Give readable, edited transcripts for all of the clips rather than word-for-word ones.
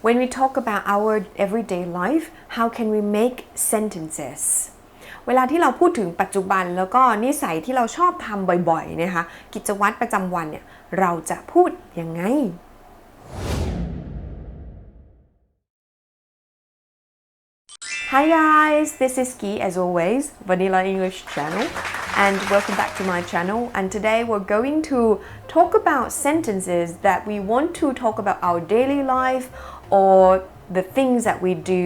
When we talk about our everyday life, how can we make sentences? เวลาที่เราพูดถึงปัจจุบันแล้วก็นิสัยที่เราชอบทำบ่อยๆนะคะกิจวัตรประจำวันเนี่ยเราจะพูดยังไง Hi guys, this is Ski as always, Vanillaenglishchannel, and welcome back to my channel. And today we're going to talk about sentences that we want to talk about our daily life or the things that we do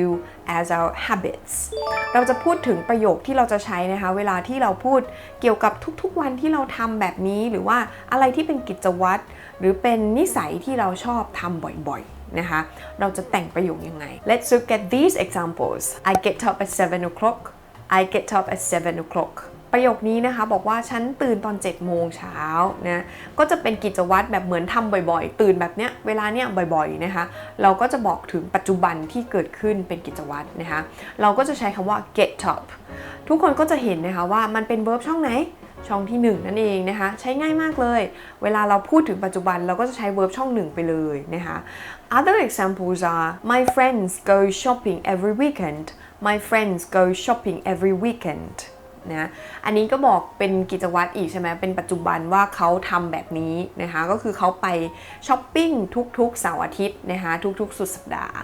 as our habits เราจะพูดถึงประโยคที่เราจะใช้นะคะเวลาที่เราพูดเกี่ยวกับทุกๆวันที่เราทำแบบนี้หรือว่าอะไรที่เป็นกิจวัตรหรือเป็นนิสัยที่เราชอบทำบ่อยๆนะคะเราจะแต่งประโยคยังไง Let's look at these examples. I get up at 7 o'clock. I get up at 7 o'clock. ประโยคนี้นะคะบอกว่าฉันตื่นตอน7 โมงเช้านะก็จะเป็นกิจวัตรแบบเหมือนทำบ่อยๆตื่นแบบเนี้ยเวลาเนี้ยบ่อยๆนะคะเราก็จะบอกถึงปัจจุบันที่เกิดขึ้นเป็นกิจวัตรนะคะเราก็จะใช้คำว่า get up ทุกคนก็จะเห็นนะคะว่ามันเป็น verb ช่องไหนช่องที่1นั่นเองนะคะใช้ง่ายมากเลยเวลาเราพูดถึงปัจจุบันเราก็จะใช้ verb ช่อง1ไปเลยนะคะ Other examples are my friends go shopping every weekend my friends go shopping every weekendนะอันนี้ก็บอกเป็นกิจวัตรอีกใช่ไหมเป็นปัจจุบันว่าเขาทำแบบนี้นะคะก็คือเขาไปช้อปปิ้งทุกๆเสาร์อาทิตย์นะคะทุกๆสุดสัปดาห์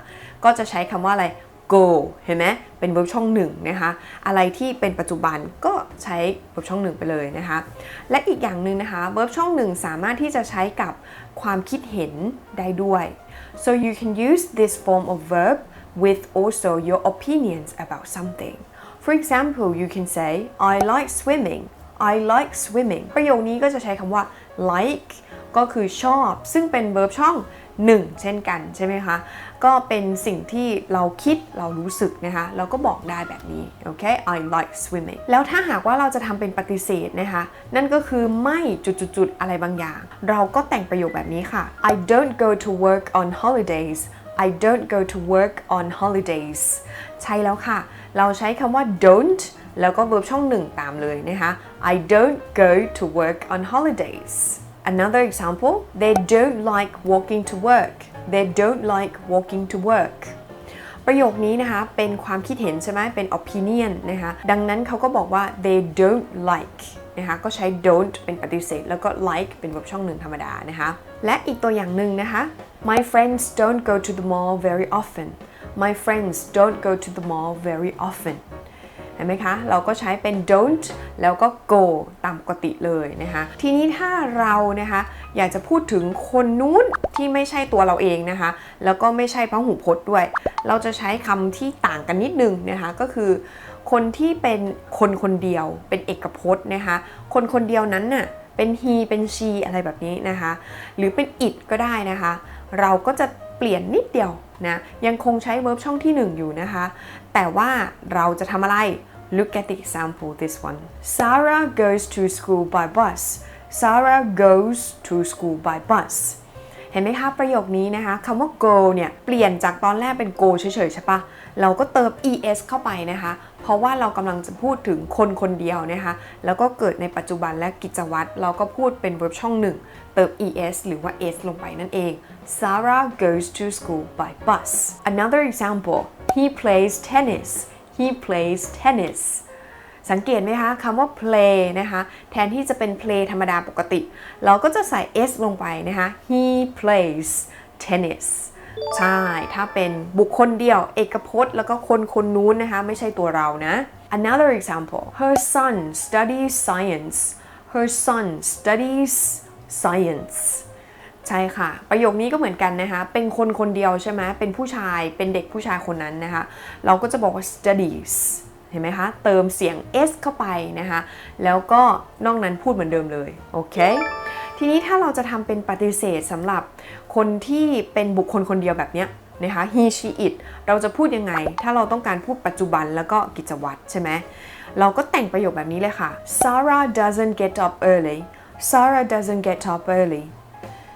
ก็จะใช้คำว่าอะไร go เห็นไหมเป็น verb ช่อง1นะคะอะไรที่เป็นปัจจุบันก็ใช้ verb ช่อง1ไปเลยนะคะและอีกอย่างหนึ่งนะคะ verb ช่อง1สามารถที่จะใช้กับความคิดเห็นได้ด้วย so you can use this form of verb with also your opinions about something.For example, you can say, I like swimming. I like swimming. ประโยคนี้ก็จะใช้คำว่า like ก็คือชอบซึ่งเป็น verb ช่อง1เช่นกันใช่ไหมคะก็เป็นสิ่งที่เราคิดเรารู้สึกนะคะเราก็บอกได้แบบนี้โอเค I like swimming แล้วถ้าหากว่าเราจะทำเป็นปฏิเสธนะคะนั่นก็คือไม่จุดๆอะไรบางอย่างเราก็แต่งประโยคแบบนี้ค่ะ I don't go to work on holidays. I don't go to work on holidays ใช่แล้วค่ะเราใช้คำว่า don't แล้วก็ verb ช่อง1ตามเลยนะคะ I don't go to work on holidays. Another example, they don't like walking to work. They don't like walking to work. ประโยคนี้นะคะเป็นความคิดเห็นใช่ไหมเป็น opinion นะคะดังนั้นเขาก็บอกว่า they don't like นะคะก็ใช้ don't เป็นปฏิเสธแล้วก็ like เป็น verb ช่อง1ธรรมดานะคะและอีกตัวอย่างหนึ่งนะคะ My friends don't go to the mall very often.My friends don't go to the mall very often เห็นไหมคะเราก็ใช้เป็น don't แล้วก็ go ตามปกติเลยนะคะทีนี้ถ้าเรานะคะอยากจะพูดถึงคนนู้นที่ไม่ใช่ตัวเราเองนะคะแล้วก็ไม่ใช่พหูพจน์ด้วยเราจะใช้คำที่ต่างกันนิดนึงนะคะก็คือคนที่เป็นคนเดียวเป็นเอกพจน์นะคะคนเดียวนั้นน่ะเป็น he เป็น she อะไรแบบนี้นะคะหรือเป็น it ก็ได้นะคะเราก็จะเปลี่ยนนิดเดียวนะยังคงใช้ verb ช่องที่1อยู่นะคะแต่ว่าเราจะทำอะไร Look at the example this one Sarah goes to school by bus Sarah goes to school by bus เห็นไหมคะประโยคนี้นะคะคำว่า go เนี่ยเปลี่ยนจากตอนแรกเป็น go เฉยๆใช่ปะเราก็เติม es เข้าไปนะคะเพราะว่าเรากำลังจะพูดถึงคนเดียวนะคะแล้วก็เกิดในปัจจุบันและกิจวัตรเราก็พูดเป็น verb ช่อง1เติม es หรือว่า s ลงไปนั่นเอง Sarah goes to school by bus Another example He plays tennis He plays tennis สังเกตไหมคะคำว่า play นะคะแทนที่จะเป็น play ธรรมดาปกติเราก็จะใส่ s ลงไปนะคะ He plays tennis ใช่ถ้าเป็นบุคคลเดียวเอกพจน์แล้วก็คนนู้นนะคะไม่ใช่ตัวเรานะ Another example Her son studies science Her son studies science ใช่ค่ะประโยคนี้ก็เหมือนกันนะคะเป็นคนเดียวใช่ไหมเป็นผู้ชายเป็นเด็กผู้ชายคนนั้นนะคะเราก็จะบอกว่า studies เห็นไหมคะเติมเสียง s เข้าไปนะคะแล้วก็นอกนั้นพูดเหมือนเดิมเลยโอเคทีนี้ถ้าเราจะทำเป็นปฏิเสธสำหรับคนที่เป็นบุคคลคนเดียวแบบเนี้ยนะคะ he she it เราจะพูดยังไงถ้าเราต้องการพูดปัจจุบันแล้วก็กิจวัตรใช่ไหมเราก็แต่งประโยคแบบนี้เลยค่ะ Sarah doesn't get up early Sarah doesn't get up early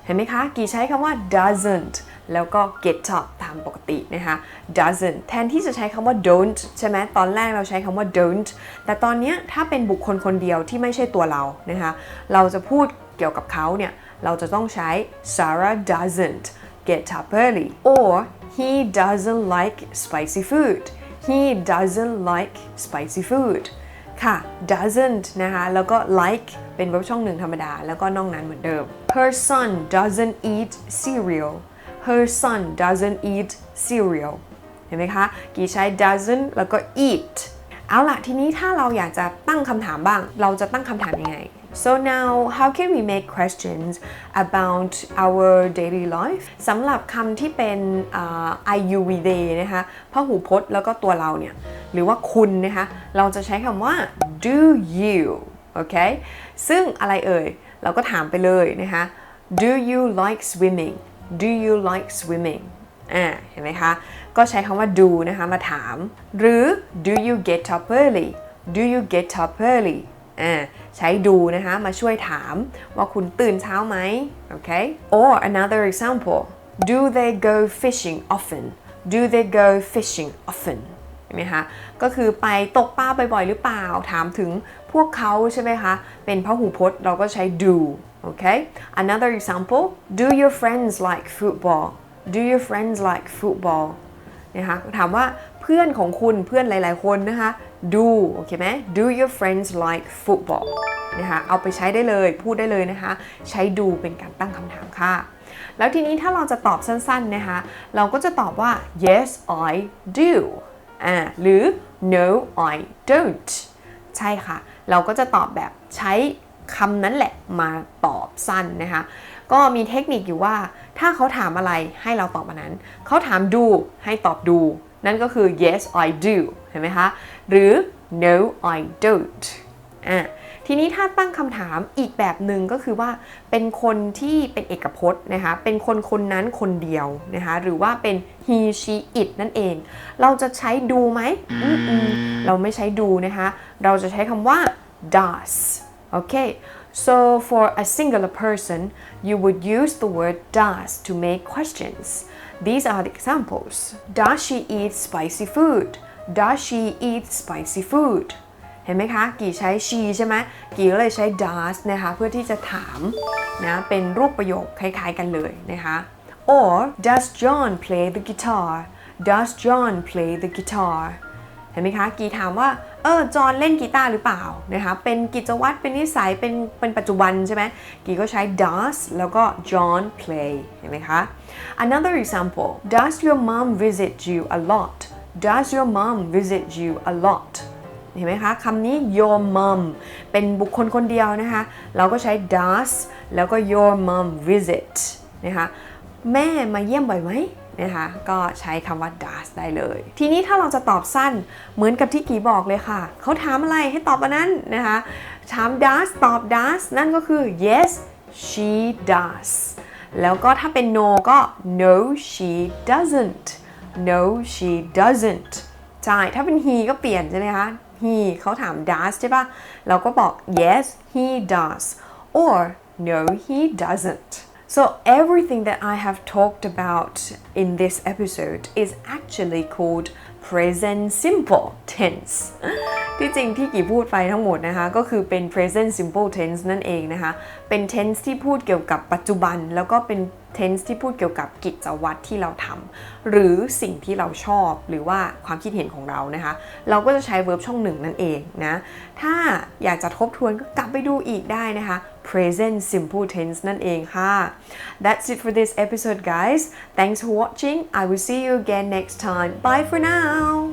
เห็นไหมคะกี่ใช้คำว่า doesn't แล้วก็ get up ตามปกตินะคะ doesn't แทนที่จะใช้คำว่า don't ใช่ไหมตอนแรกเราใช้คำว่า don't แต่ตอนนี้ถ้าเป็นบุคคลคนเดียวที่ไม่ใช่ตัวเรานะคะเราจะพูดเกี่ยวกับเขาเนี่ยเราจะต้องใช้ Sarah doesn't get up early or he doesn't like spicy food he doesn't like spicy food ค่ะ doesn't นะคะแล้วก็ like เป็น verb ช่องหนึ่งธรรมดาแล้วก็นอกนั้นเหมือนเดิม her son doesn't eat cereal her son doesn't eat cereal เห็นไหมคะกี่ใช้ doesn't แล้วก็ eat เอาล่ะทีนี้ถ้าเราอยากจะตั้งคำถามบ้างเราจะตั้งคำถามยังไง so now how can we make questions about our daily life สำหรับคำที่เป็น I you we they นะคะพหูพจน์แล้วก็ตัวเราเนี่ยหรือว่าคุณนะคะเราจะใช้คำว่า do you โอเคซึ่งอะไรเอ่ยเราก็ถามไปเลยนะคะ do you like swimming do you like swimming เห็นไหมคะก็ใช้คำว่า do นะคะมาถามหรือ do you get up early do you get up early ใช้ do นะคะมาช่วยถามว่าคุณตื่นเช้าไหมโอเค or another example do they go fishing often do they go fishing often เห็นไหมคะก็คือไปตกปลาบ่อยๆหรือเปล่าถามถึงพวกเขาใช่ไหมคะเป็นพหูพจน์เราก็ใช้ do okay another example do your friends like football do your friends like football นะคะถามว่าเพื่อนของคุณเพื่อนหลายๆคนนะคะ do โอเคไหม do your friends like football นะคะเอาไปใช้ได้เลยพูดได้เลยนะคะใช้ do เป็นการตั้งคำถามค่ะแล้วทีนี้ถ้าเราจะตอบสั้นๆนะคะเราก็จะตอบว่า yes I do หรือ no I don't ใช่ค่ะเราก็จะตอบแบบใช้คำนั้นแหละมาตอบสั้นนะคะก็มีเทคนิคอยู่ว่าถ้าเขาถามอะไรให้เราตอบอันนั้นเขาถาม do ให้ตอบ do นั่นก็คือ yes I do เห็นไหมคะหรือ no I don't ทีนี้ถ้าตั้งคำถามอีกแบบหนึ่งก็คือว่าเป็นคนที่เป็นเอกพจน์นะคะเป็นคนคนนั้นคนเดียวนะคะหรือว่าเป็น he she it นั่นเองเราจะใช้ do ไหมเราไม่ใช้ do นะคะเราจะใช้คำว่า does okay so for a singular person you would use the word does to make questions these are the examples does she eat spicy food does she eat spicy food เห็นไหมคะกี่ใช้ she ใช่ไหมกี่ก็เลยใช้ does นะคะเพื่อที่จะถามนะเป็นรูปประโยคคล้ายๆกันเลยนะคะ or does John play the guitar does John play the guitar เห็นไหมคะกีถามว่าจอห์นเล่นกีตาร์หรือเปล่านะคะเป็นกิจวัตรเป็นนิสัยเป็นปัจจุบันใช่ไหมกีก็ใช้ does แล้วก็ John play เห็นไหมคะ another example does your mom visit you a lot does your mom visit you a lot เห็นไหมคะคำนี้ your mom เป็นบุคคลคนเดียวนะคะเราก็ใช้ does แล้วก็ your mom visit นะคะแม่มาเยี่ยมบ่อยไหมนะคะก็ใช้คำว่า does ได้เลยทีนี้ถ้าเราจะตอบสั้นเหมือนกับที่กีบอกเลยค่ะเขาถามอะไรให้ตอบอันนั้นนะคะถาม does ตอบ does นั่นก็คือ yes she does แล้วก็ถ้าเป็น no ก็ no she doesn't no she doesn't ใช่ถ้าเป็น he ก็เปลี่ยนใช่ไหมคะ he เขาถาม does ใช่ปะเราก็บอก yes he does or no he doesn't So everything that I have talked about in this episode is actually called present simple tense ที่จริงที่กี่พูดไปทั้งหมดนะคะก็คือเป็น present simple tense นั่นเองนะคะเป็น tense ที่พูดเกี่ยวกับปัจจุบันแล้วก็เป็น tense ที่พูดเกี่ยวกับกิจวัตรที่เราทำหรือสิ่งที่เราชอบหรือว่าความคิดเห็นของเรานะคะเราก็จะใช้ verb ช่องหนึ่งนั่นเองนะถ้าอยากจะทบทวนก็กลับไปดูอีกได้นะคะ present simple tense นั่นเองค่ะ That's it for this episode guys Thanks for watching I will see you again next time Bye for now